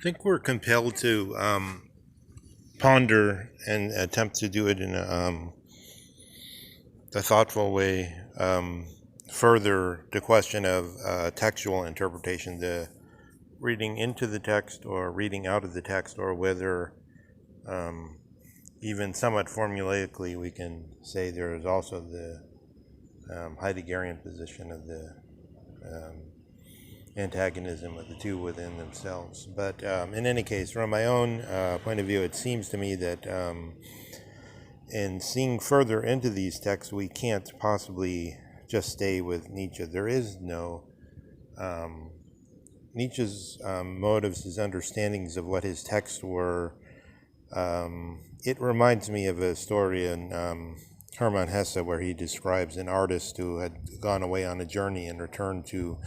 think we're compelled to ponder and attempt to do it in a thoughtful way. Further, the question of textual interpretation, the reading into the text or reading out of the text, or whether um, even somewhat formulaically we can say there is also the Heideggerian position of the um, antagonism of the two within themselves. But in any case, from my own point of view, it seems to me that in seeing further into these texts, we can't possibly just stay with Nietzsche. There is no Nietzsche's motives, his understandings of what his texts were. It reminds me of a story in Hermann Hesse where he describes an artist who had gone away on a journey and returned to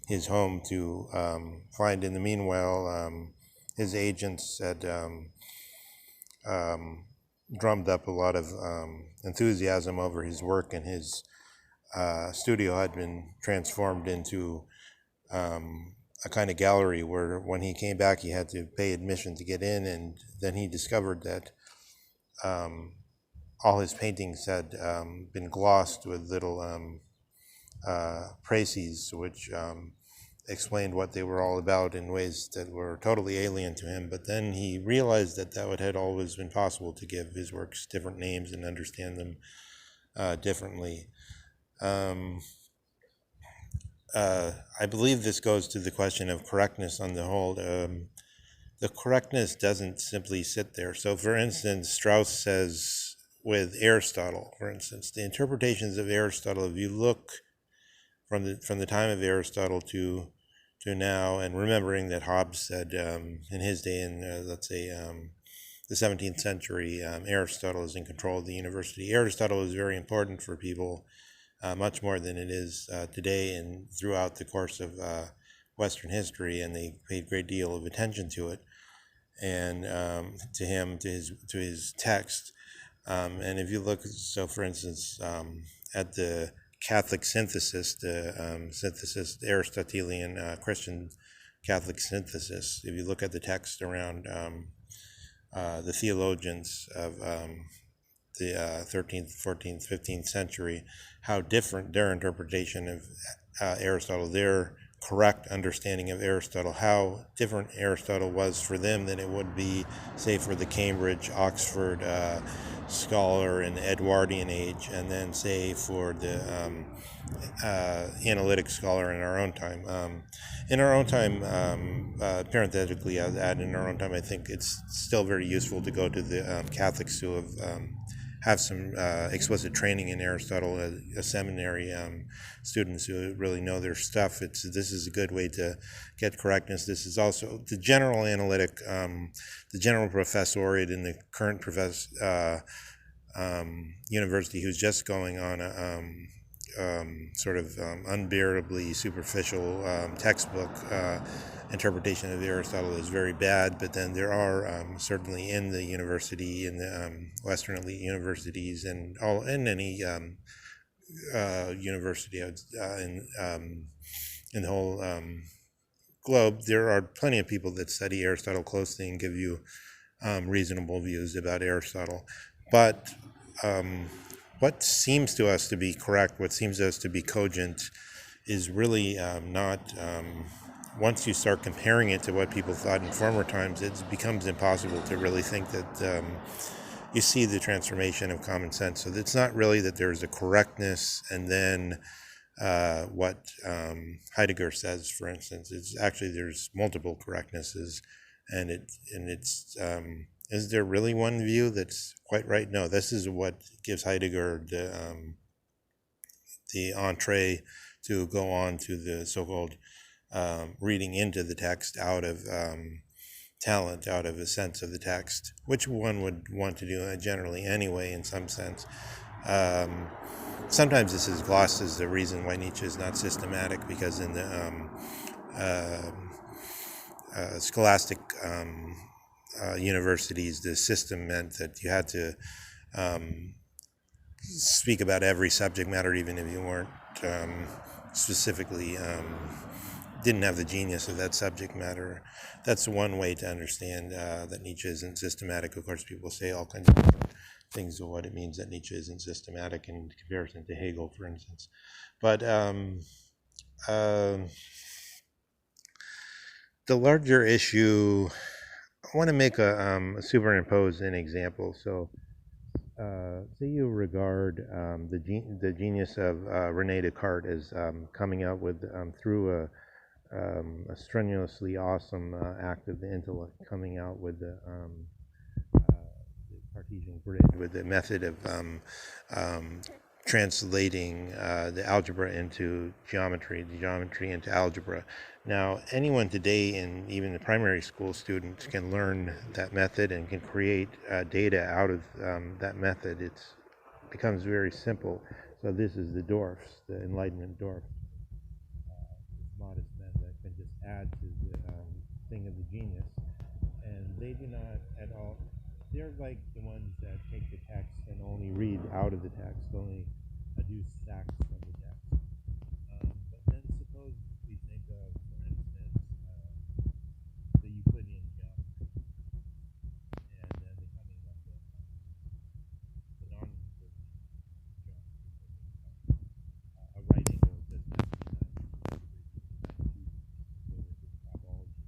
his home to find in the meanwhile his agents had drummed up a lot of enthusiasm over his work, and his studio had been transformed into a kind of gallery where when he came back he had to pay admission to get in, and then he discovered that all his paintings had been glossed with little précises, which explained what they were all about in ways that were totally alien to him. But then he realized that had always been possible, to give his works different names and understand them differently. I believe this goes to the question of correctness on the whole. The correctness doesn't simply sit there. So, for instance, Strauss says with Aristotle, for instance, the interpretations of Aristotle, if you look from the time of Aristotle to now, and remembering that Hobbes said in his day, in let's say the 17th century, Aristotle is in control of the university. Aristotle is very important for people, much more than it is today and throughout the course of Western history, and they paid a great deal of attention to it and to him, to his text. And if you look, so for instance, at the Catholic synthesis, the Aristotelian Christian Catholic synthesis, if you look at the text around the theologians of the 13th, 14th, 15th century, how different their interpretation of Aristotle, their correct understanding of Aristotle, how different Aristotle was for them than it would be, say, for the Cambridge, Oxford scholar in the Edwardian age, and then, say, for the analytic scholar in our own time. Parenthetically, I'll add, in our own time, I think it's still very useful to go to the Catholics who have some explicit training in Aristotle, a seminary students who really know their stuff. This is a good way to get correctness. This is also the general analytic, the general professoriate in the current university, who's just going on a sort of unbearably superficial textbook interpretation of Aristotle is very bad. But then there are certainly in the university, in the Western elite universities, and in any university in the whole globe, there are plenty of people that study Aristotle closely and give you reasonable views about Aristotle. But what seems to us to be correct, what seems to us to be cogent, is really not. Once you start comparing it to what people thought in former times, it becomes impossible to really think that you see the transformation of common sense. So it's not really that there's a correctness and then what Heidegger says, for instance. It's actually there's multiple correctnesses, and it's is there really one view that's quite right? No, this is what gives Heidegger the entree to go on to the so-called reading into the text out of talent, out of a sense of the text, which one would want to do generally anyway, in some sense. Sometimes this is glossed as the reason why Nietzsche is not systematic, because in the scholastic universities, the system meant that you had to speak about every subject matter, even if you weren't specifically didn't have the genius of that subject matter. That's one way to understand that Nietzsche isn't systematic. Of course, people say all kinds of different things of what it means that Nietzsche isn't systematic in comparison to Hegel, for instance. But uh, the larger issue, I want to make a superimpose an example. So, say you regard the genius of Rene Descartes as coming out with through a strenuously awesome act of the intellect, coming out with the Cartesian grid, with the method of um, translating the algebra into geometry, the geometry into algebra. Now, anyone today, and even the primary school students, can learn that method and can create data out of that method. It becomes very simple. So this is the dwarfs, the Enlightenment dwarfs, modest men that can just add to the thing of the genius, and they do not at all. They're like the ones that take the text and only read out of the text, only adduce facts from the text. But then suppose we think of, for instance, the Euclidean geometry, and then the coming of the non-Euclidean geometry, a right angle does not mean 90 degrees, 90 topology.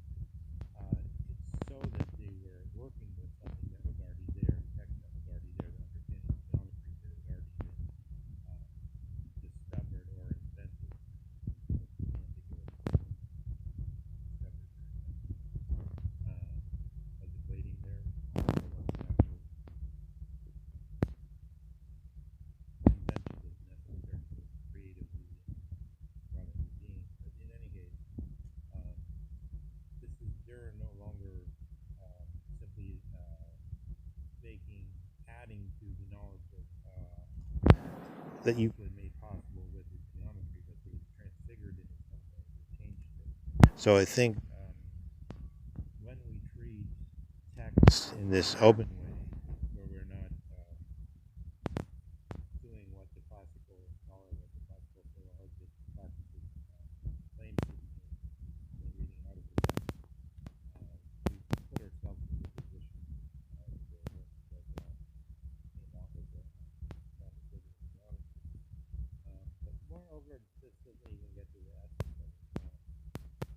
It's so that they were working with something that was already there, the text that was already there, the understanding of geometry that has already been discovered or invented. Was it waiting there? Or was it actually invention is necessary creatively brought into being? But in any case, there are no longer simply making, adding to the knowledge of that Euclid made possible with his geometry, but they transfigured it in some way, they changed it. So I think when we treat text in this open way, where we're not doing what the classical scholar, what the classical philologist, classically claims to be doing, reading out of the text, we put ourselves in the position of the work that came out of the non-Euclidean geometry. But moreover, this doesn't even get to the essence of it.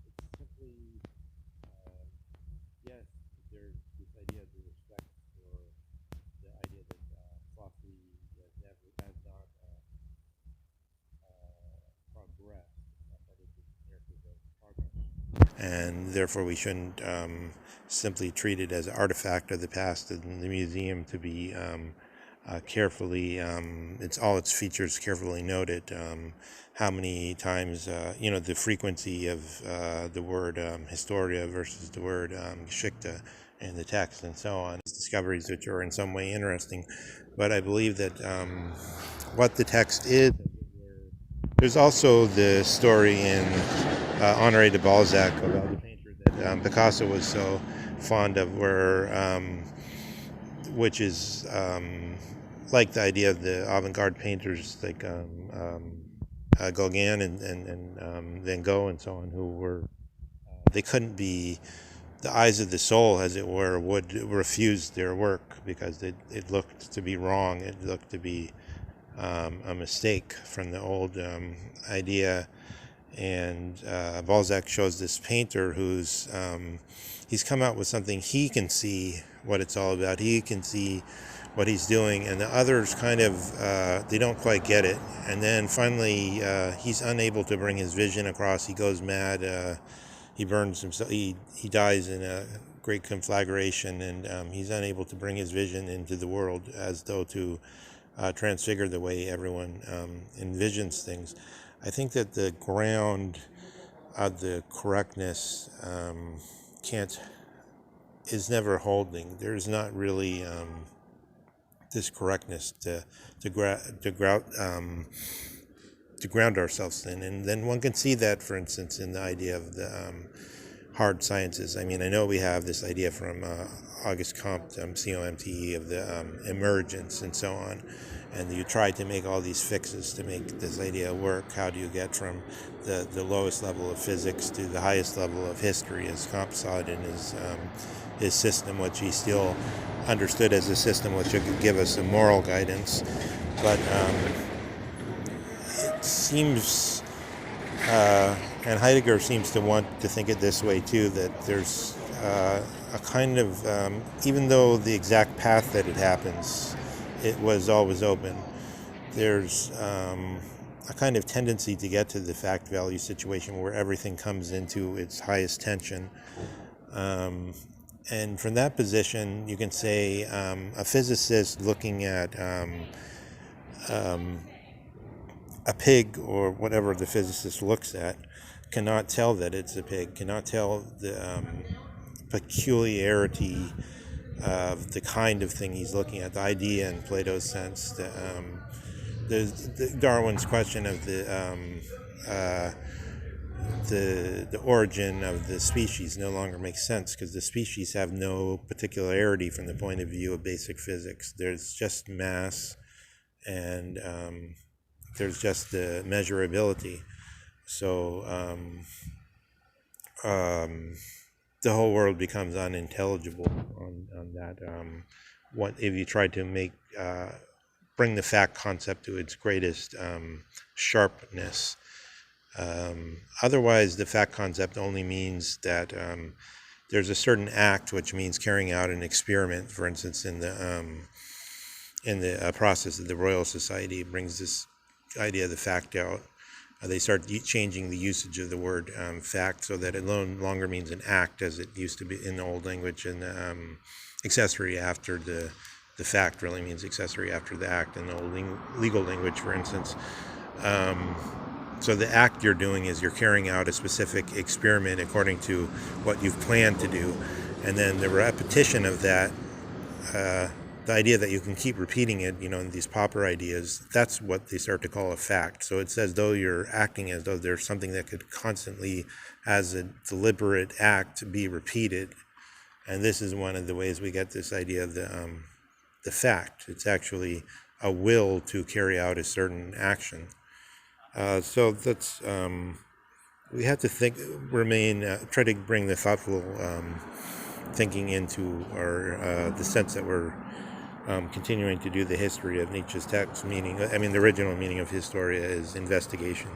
It's simply, yes, there's this idea of the respect for the idea that philosophy has not progressed, not that it's a narrative of progress. And therefore, we shouldn't simply treat it as an artifact of the past in the museum to be carefully, it's all its features carefully noted. How many times, the frequency of the word Historia versus the word Geschichte in the text and so on. Discoveries which are in some way interesting. But I believe that what the text is, there's also the story in Honoré de Balzac about the painter that Picasso was so fond of, which is like the idea of the avant-garde painters like Gauguin and Van Gogh and so on, who were they couldn't be, the eyes of the soul, as it were, would refuse their work because it looked to be wrong. It looked to be a mistake from the old idea. And Balzac shows this painter who's he's come out with something, he can see what it's all about, he can see what he's doing, and the others kind of they don't quite get it. And then finally he's unable to bring his vision across. He goes mad, he burns himself, he dies in a great conflagration, and he's unable to bring his vision into the world as though to transfigure the way everyone envisions things. I think that the ground of the correctness is never holding. There's not really this correctness to ground ourselves in, and then one can see that, for instance, in the idea of the hard sciences. I mean, I know we have this idea from Auguste Comte, COMTE, of the emergence and so on, and you try to make all these fixes to make this idea work. How do you get from the lowest level of physics to the highest level of history, as Comte saw it in his system, which he still understood as a system which could give us a moral guidance. But it seems, and Heidegger seems to want to think it this way too, that there's a kind of, even though the exact path that it happens, it was always open, there's a kind of tendency to get to the fact value situation where everything comes into its highest tension. And from that position, you can say a physicist looking at a pig or whatever the physicist looks at cannot tell that it's a pig, cannot tell the peculiarity of the kind of thing he's looking at, the idea in Plato's sense. The Darwin's question of the origin of the species no longer makes sense, because the species have no particularity from the point of view of basic physics. There's just mass, and there's just the measurability. So the whole world becomes unintelligible on that. What if you try to bring the fact concept to its greatest sharpness? Otherwise, the fact concept only means that there's a certain act, which means carrying out an experiment. For instance, in the process of the Royal Society, it brings this idea of the fact out. They start changing the usage of the word fact, so that it no longer means an act as it used to be in the old language, and accessory after the fact really means accessory after the act in the old legal language, for instance. So the act you're doing is you're carrying out a specific experiment according to what you've planned to do, and then the repetition of that, the idea that you can keep repeating it, in these pauper ideas, that's what they start to call a fact. So it's as though you're acting as though there's something that could constantly, as a deliberate act, be repeated. And this is one of the ways we get this idea of the fact. It's actually a will to carry out a certain action. So that's, we have to try to bring the thoughtful thinking into the sense that we're continuing to do the history of Nietzsche's text, the original meaning of Historia is investigation.